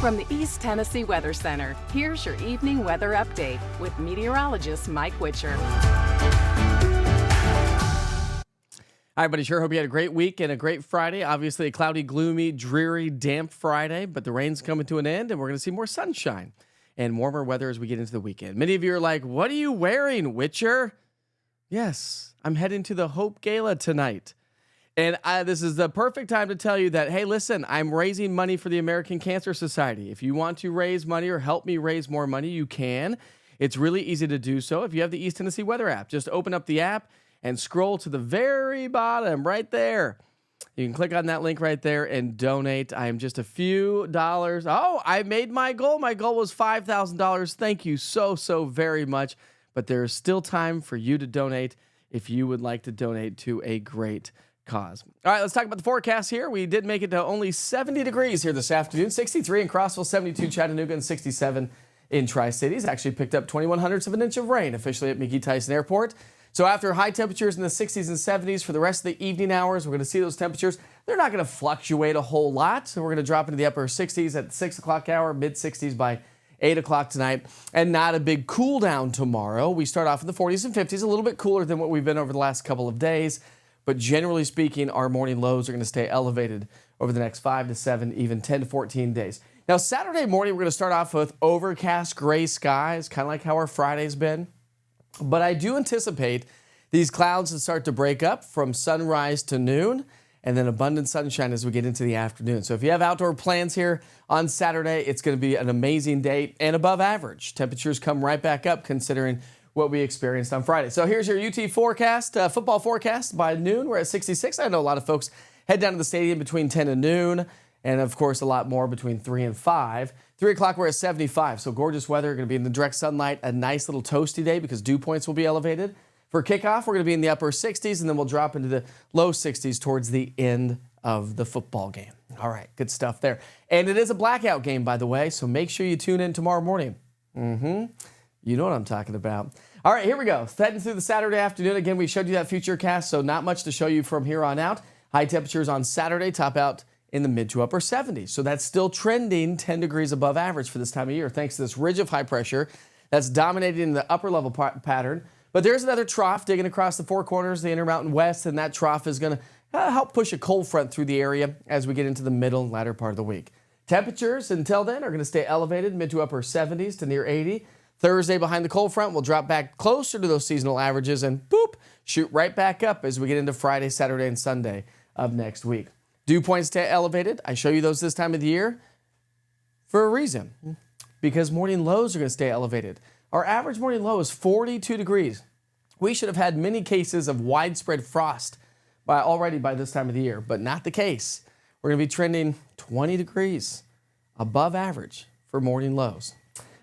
From the East Tennessee Weather Center, here's your evening weather update with meteorologist Mike Witcher. Hi, everybody. Sure hope you had a great week and a great Friday. Obviously, a cloudy, gloomy, dreary, damp Friday, but the rain's coming to an end, and we're going to see more sunshine and warmer weather as we get into the weekend. Many of you are like, what are you wearing, Witcher? Yes, I'm heading to the Hope Gala tonight. And this is the perfect time to tell you that, hey, listen, I'm raising money for the American Cancer Society. If you want to raise money or help me raise more money, you can. It's really easy to do so. If you have the East Tennessee Weather app, just open up the app and scroll to the very bottom right there. You can click on that link right there and donate. I am just a few dollars. Oh, I made my goal. My goal was $5,000. Thank you so very much. But there is still time for you to donate if you would like to donate to a great cause. All right, let's talk about the forecast here. We did make it to only 70 degrees here this afternoon. 63 in Crossville, 72 Chattanooga, and 67 in Tri-Cities. Actually picked up 0.21 of an inch of rain officially at McGee Tyson Airport. So after high temperatures in the 60s and 70s for the rest of the evening hours, we're going to see those temperatures. They're not going to fluctuate a whole lot. So we're going to drop into the upper 60s at the 6 o'clock hour, mid 60s by 8 o'clock tonight, and not a big cool down tomorrow. We start off in the 40s and 50s, a little bit cooler than what we've been over the last couple of days. But generally speaking, our morning lows are going to stay elevated over the next 5 to 7, even 10 to 14 days. Now, Saturday morning, we're going to start off with overcast gray skies, kind of like how our Friday's been. But I do anticipate these clouds to start to break up from sunrise to noon, and then abundant sunshine as we get into the afternoon. So if you have outdoor plans here on Saturday, it's going to be an amazing day and above average. Temperatures come right back up considering what we experienced on Friday. So here's your UT forecast, football forecast. By noon, we're at 66. I know a lot of folks head down to the stadium between 10 and noon, and of course a lot more between 3 and 5. 3 o'clock, we're at 75. So gorgeous weather, going to be in the direct sunlight, a nice little toasty day because dew points will be elevated. For kickoff, we're going to be in the upper 60s, and then we'll drop into the low 60s towards the end of the football game. All right, good stuff there. And it is a blackout game, by the way, so make sure you tune in tomorrow morning. You know what I'm talking about. All right, here we go. Heading through the Saturday afternoon. Again, we showed you that future cast, so not much to show you from here on out. High temperatures on Saturday top out in the mid to upper 70s. So that's still trending 10 degrees above average for this time of year, thanks to this ridge of high pressure that's dominating the upper level pattern. But there's another trough digging across the four corners, the Intermountain West, and that trough is going to help push a cold front through the area as we get into the middle and latter part of the week. Temperatures until then are going to stay elevated, mid to upper 70s to near 80. Thursday behind the cold front will drop back closer to those seasonal averages and boop, shoot right back up as we get into Friday, Saturday, and Sunday of next week. Dew points stay elevated. I show you those this time of the year for a reason, because morning lows are going to stay elevated. Our average morning low is 42 degrees. We should have had many cases of widespread frost already by this time of the year, but not the case. We're going to be trending 20 degrees above average for morning lows.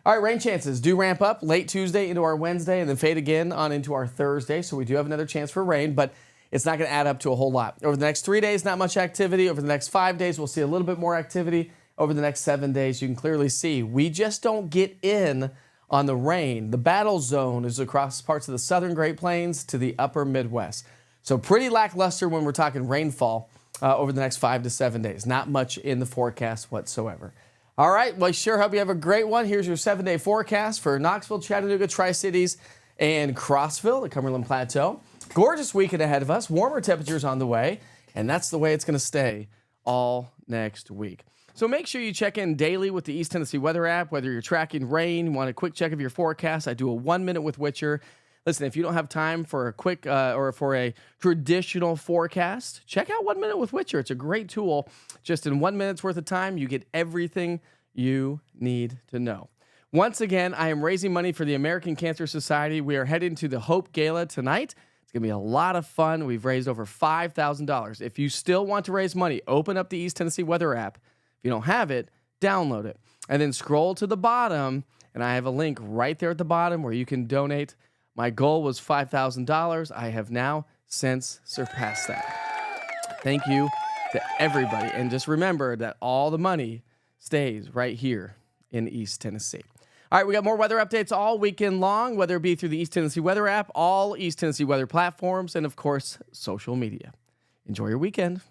All right, rain chances do ramp up late Tuesday into our Wednesday and then fade again on into our Thursday. So we do have another chance for rain, but it's not going to add up to a whole lot. Over the next 3 days, not much activity. Over the next 5 days, we'll see a little bit more activity. Over the next 7 days, you can clearly see we just don't get in on the rain. The battle zone is across parts of the southern Great Plains to the upper Midwest. So pretty lackluster when we're talking rainfall over the next 5 to 7 days. Not much in the forecast whatsoever. All right, well, sure hope you have a great one. Here's your 7-day forecast for Knoxville, Chattanooga, Tri-Cities, and Crossville, the Cumberland Plateau. Gorgeous weekend ahead of us. Warmer temperatures on the way, and that's the way it's going to stay all next week. So make sure you check in daily with the East Tennessee Weather app, whether you're tracking rain, want a quick check of your forecast. I do a 1 minute with Witcher. Listen, if you don't have time for a quick or for a traditional forecast, check out 1 minute with Witcher. It's a great tool. Just in 1 minute's worth of time, you get everything you need to know. Once again, I am raising money for the American Cancer Society. We are heading to the Hope Gala tonight. It's going to be a lot of fun. We've raised over $5,000. If you still want to raise money, open up the East Tennessee Weather app. If you don't have it, download it. And then scroll to the bottom, and I have a link right there at the bottom where you can donate. My goal was $5,000. I have now since surpassed that. Thank you to everybody. And just remember that all the money stays right here in East Tennessee. All right, we got more weather updates all weekend long, whether it be through the East Tennessee Weather app, all East Tennessee Weather platforms, and, of course, social media. Enjoy your weekend.